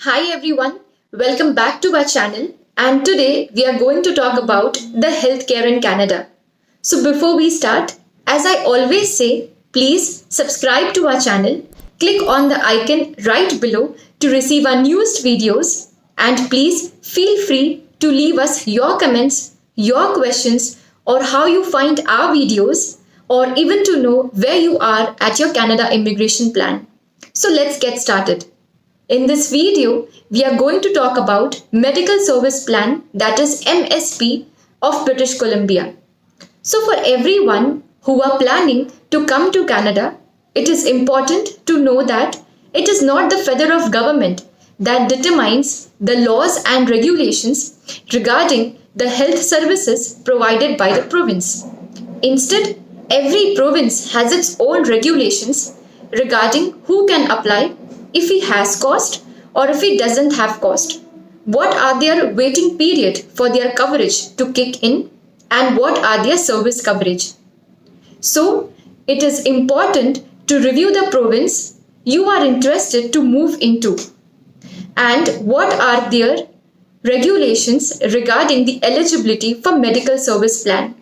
Hi everyone, welcome back to our channel and today we are going to talk about the healthcare in Canada. So before we start, as I always say, please subscribe to our channel, click on the icon right below to receive our newest videos and please feel free to leave us your comments, your questions or how you find our videos or even to know where you are at your Canada immigration plan. So let's get started. In this video, we are going to talk about Medical Service Plan, that is MSP of British Columbia. So for everyone who are planning to come to Canada, it is important to know that it is not the federal government that determines the laws and regulations regarding the health services provided by the province. Instead, every province has its own regulations regarding who can apply, if he has cost or if he doesn't have cost, what are their waiting period for their coverage to kick in and what are their service coverage. So it is important to review the province you are interested to move into and what are their regulations regarding the eligibility for medical service plan.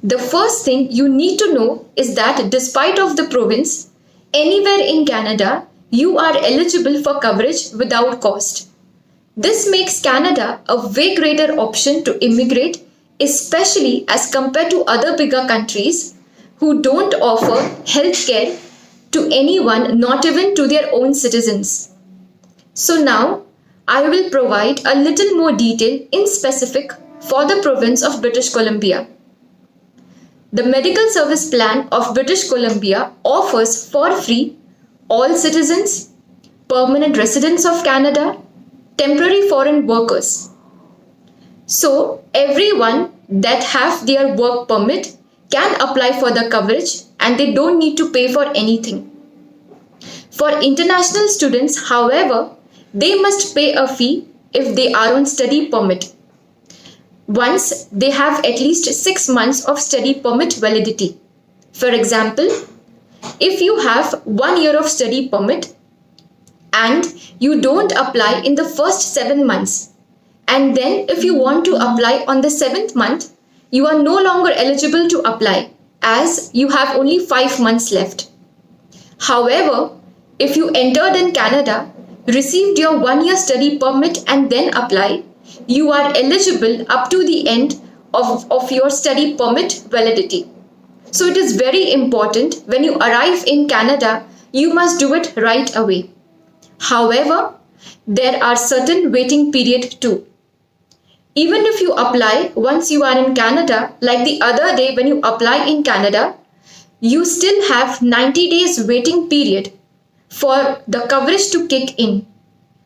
The first thing you need to know is that despite of the province, anywhere in Canada, you are eligible for coverage without cost. This makes Canada a way greater option to immigrate, especially as compared to other bigger countries who don't offer healthcare to anyone, not even to their own citizens. So now, I will provide a little more detail in specific for the province of British Columbia. The Medical Service Plan of British Columbia offers for free all citizens, permanent residents of Canada, temporary foreign workers. So everyone that have their work permit can apply for the coverage and they don't need to pay for anything. For international students, however, they must pay a fee if they are on study permit, once they have at least 6 months of study permit validity. For example, if you have 1 year of study permit and you don't apply in the first 7 months, and then if you want to apply on the 7th month, you are no longer eligible to apply as you have only 5 months left. However, if you entered in Canada, received your 1 year study permit and then apply, you are eligible up to the end of your study permit validity. So it is very important when you arrive in Canada, you must do it right away. However, there are certain waiting period too. Even if you apply once you are in Canada, like the other day when you apply in Canada, you still have 90 days waiting period for the coverage to kick in.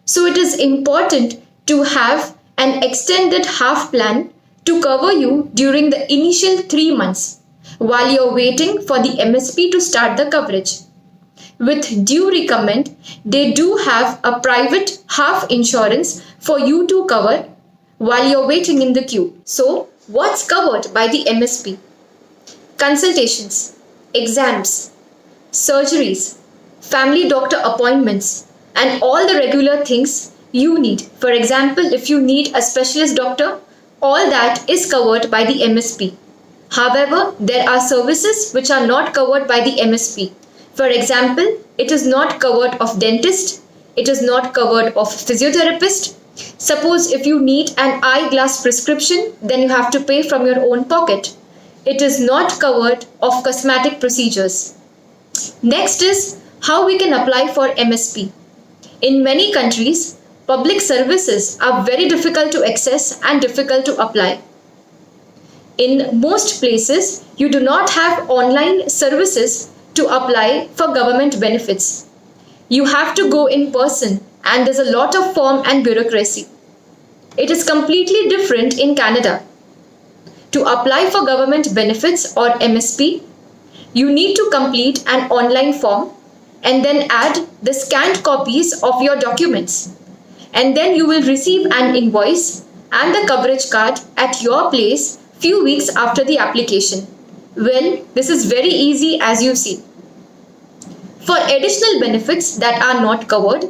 So it is important to have an extended half plan to cover you during the initial 3 months while you're waiting for the MSP to start the coverage. With due recommend, they do have a private half insurance for you to cover while you're waiting in the queue. So, what's covered by the MSP? Consultations, exams, surgeries, family doctor appointments, and all the regular things you need. For example, if you need a specialist doctor, all that is covered by the MSP. However, there are services which are not covered by the MSP. For example, it is not covered of dentist, it is not covered of physiotherapist. Suppose if you need an eyeglass prescription, then you have to pay from your own pocket. It is not covered of cosmetic procedures. Next is how we can apply for MSP. In many countries, public services are very difficult to access and difficult to apply. In most places, you do not have online services to apply for government benefits. You have to go in person and there's a lot of form and bureaucracy. It is completely different in Canada. To apply for government benefits or MSP, you need to complete an online form and then add the scanned copies of your documents. And then you will receive an invoice and the coverage card at your place few weeks after the application. Well, this is very easy as you see. For additional benefits that are not covered,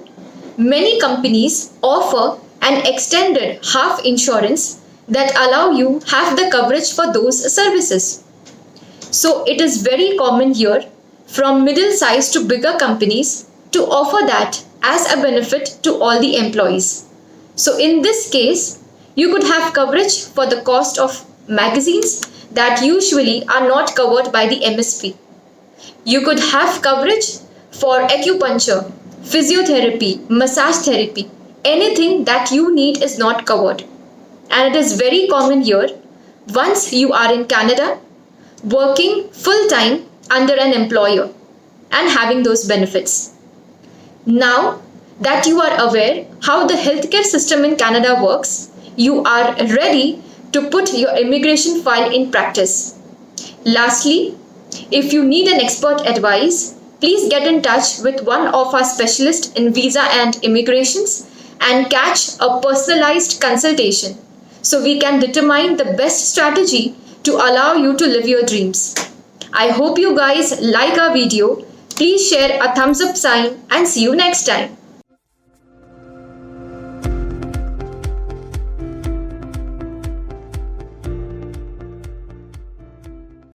Many companies offer an extended half insurance that allow you half the coverage for those services. So it is very common here from middle sized to bigger companies to offer that as a benefit to all the employees. So in this case, you could have coverage for the cost of magazines that usually are not covered by the MSP. You could have coverage for acupuncture, physiotherapy, massage therapy. Anything that you need is not covered. And it is very common here once you are in Canada working full time under an employer and having those benefits. Now that you are aware how the healthcare system in Canada works, you are ready to put your immigration file in practice. Lastly, if you need an expert advice, please get in touch with one of our specialists in visa and immigrations and catch a personalized consultation so we can determine the best strategy to allow you to live your dreams. I hope you guys like our video. Please share a thumbs up sign and see you next time.